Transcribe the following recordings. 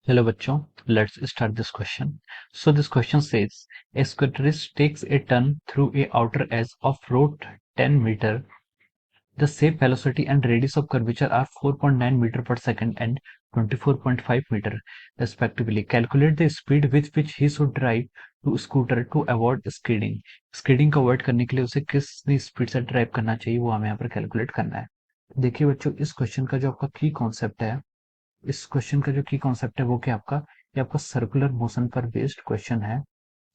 Hello बच्चों, let's start this question. So this question says, a scooterist takes a turn through a outer edge of road 10 meter. The shape, velocity and radius of curvature are 4.9 meter per second and 24.5 meter respectively. Calculate the speed with which he should drive to scooter to avoid skidding. Skidding को avoid करने के लिए उसे कितनी speed से drive करना चाहिए वो हमें यहाँ पर कैलकुलेट करना है। देखिए बच्चों, इस क्वेश्चन का जो आपका की कॉन्सेप्ट है, इस क्वेश्चन का जो की कॉन्सेप्ट है वो क्या आपका, ये आपका सर्कुलर मोशन पर बेस्ड क्वेश्चन है।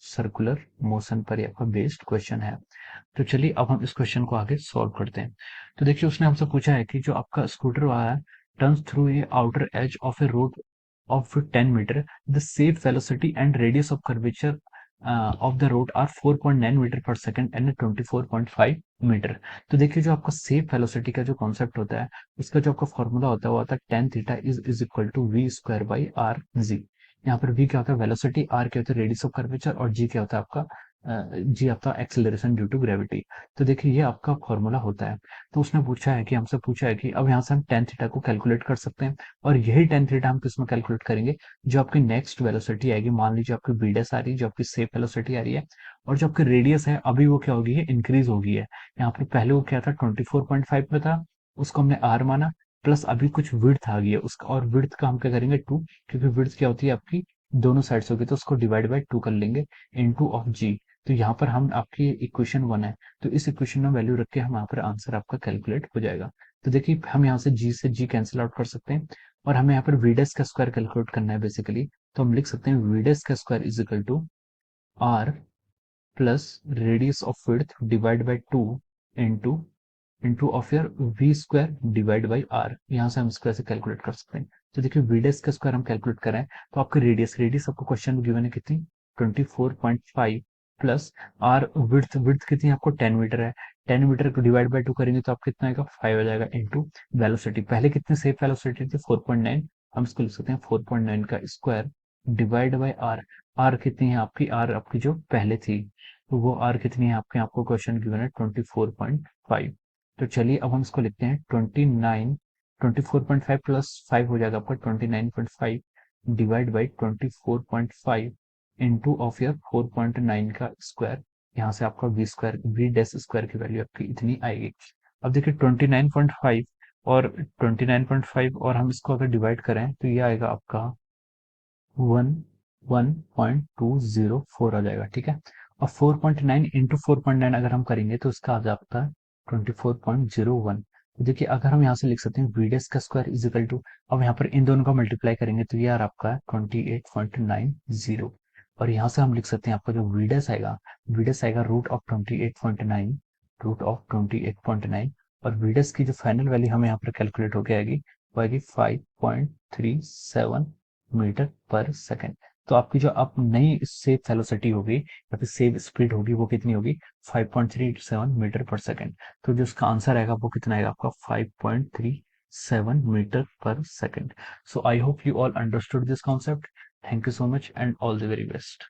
सर्कुलर मोशन पर ये आपका बेस्ड क्वेश्चन है। तो चलिए अब हम इस क्वेश्चन को आगे सॉल्व करते हैं। तो देखिए, उसने हमसे पूछा है कि जो आपका स्कूटर वाला है turns through a outer as of A road of 10 meter, the safe velocity and radius of curvature of the road are 4.9 metre पर सेकंड एंड 24.5 मीटर। तो देखिए, जो आपका सेफ वेलोसिटी का जो कॉन्सेप्ट होता है, उसका जो आपका फॉर्मूला होता है वो आता है tan theta is equal to V square by R G. यहाँ पर वी क्या होता है वेलोसिटी, आर क्या होता है रेडियस ऑफ कर्वेचर और जी क्या होता है आपका जी आपका एक्सेलरेशन ड्यू टू ग्रेविटी। तो देखिए, ये आपका फॉर्मूला होता है। तो उसने पूछा है कि हमसे पूछा है कि अब यहाँ से हम टेन थीटा को कैलकुलेट कर सकते हैं, और यही टेन थीटा हम किसमें कैलकुलेट करेंगे, जो आपकी नेक्स्ट वेलोसिटी आएगी। मान लीजिए आपकी वीडस आ रही है, जो आपकी सेफ वेलोसिटी आ रही है, और जो आपकी रेडियस है अभी वो क्या होगी है, इंक्रीज होगी है। यहाँ पर पहले वो क्या था 24.5 में था, उसको हमने आर माना, प्लस अभी कुछ विड्थ आ गई है उसका, और विड्थ का हम क्या करेंगे टू, क्योंकि विड्थ क्या होती है आपकी दोनों साइड से होगी, तो उसको डिवाइड बाई टू कर लेंगे इनटू ऑफ जी। तो यहाँ पर हम आपकी इक्वेशन वन है, तो इस इक्वेशन में वैल्यू रख के हम यहाँ पर आंसर आपका कैलकुलेट हो जाएगा। तो देखिए, हम यहाँ से जी कैंसिल आउट कर सकते हैं, और हमें यहाँ पर वीडस का स्क्वायर कैलकुलेट करना है बेसिकली। तो हम लिख सकते हैं वीडस का square is equal to R plus radius of width divide by two into into of your V square divide by R. यहाँ से हम स्क्वायर से कैलकुलेट कर सकते हैं। तो देखिए, वीडस का स्क्वायर हम कैलकुलेट करें तो आपकी रेडियस रेडियस आपको क्वेश्चन में गिवन है कितनी 24.5 प्लस आर विड्थ विड्थ कितनी है आपको 10 मीटर है। 10 मीटर को डिवाइड बाई टू करेंगे तो आप कितना आएगा 5 आ जाएगा इनटू वेलोसिटी। पहले कितनी सेफ वेलोसिटी थी 4.9, हम इसको लिख सकते हैं 4.9 का square divide by R. R कितनी है आपकी, आर आपकी जो पहले थी, तो वो आर कितनी है आपके, आपको क्वेश्चन गिवन है 24.5। तो चलिए अब हम इसको लिखते हैं 24.5 प्लस 5 हो जाएगा आपका 29.5 divide by 24.5 into of year 4.9 का स्क्वायर। यहाँ से आपका वी स्क्वायर वी डेस स्क्वायर की वैल्यू आपकी इतनी आएगी। अब देखिए 29.5 और 29.5, और हम इसको अगर डिवाइड करें तो ये आएगा आपका 1.1204 आ जाएगा, ठीक है। और 4.9 इंटू 4.9 अगर हम करेंगे तो इसका आ जाता है 24.01। तो देखिए, अगर हम यहाँ से लिख सकते हैं वीडस का स्क्वायर इज इक्वल टू, अब यहाँ पर इन दोनों का मल्टीप्लाई करेंगे तो ये यार आपका 28.90, और यहाँ से हम लिख सकते हैं आपका जो वीडस आएगा रूट ऑफ 28.9, और वीडस की जो फाइनल वैल्यू हमें यहाँ पर कैलकुलेट होकर आएगी वो आएगी 5.37 मीटर पर सेकंड। तो आपकी जो अब नई सेव वेलोसिटी होगी या फिर सेव स्पीड होगी वो कितनी होगी 5.37 मीटर पर सेकंड। तो जो उसका आंसर आएगा वो कितना आएगा आपका 5.37 मीटर पर second. So I hope you all understood this concept. Thank you so much and all the very best.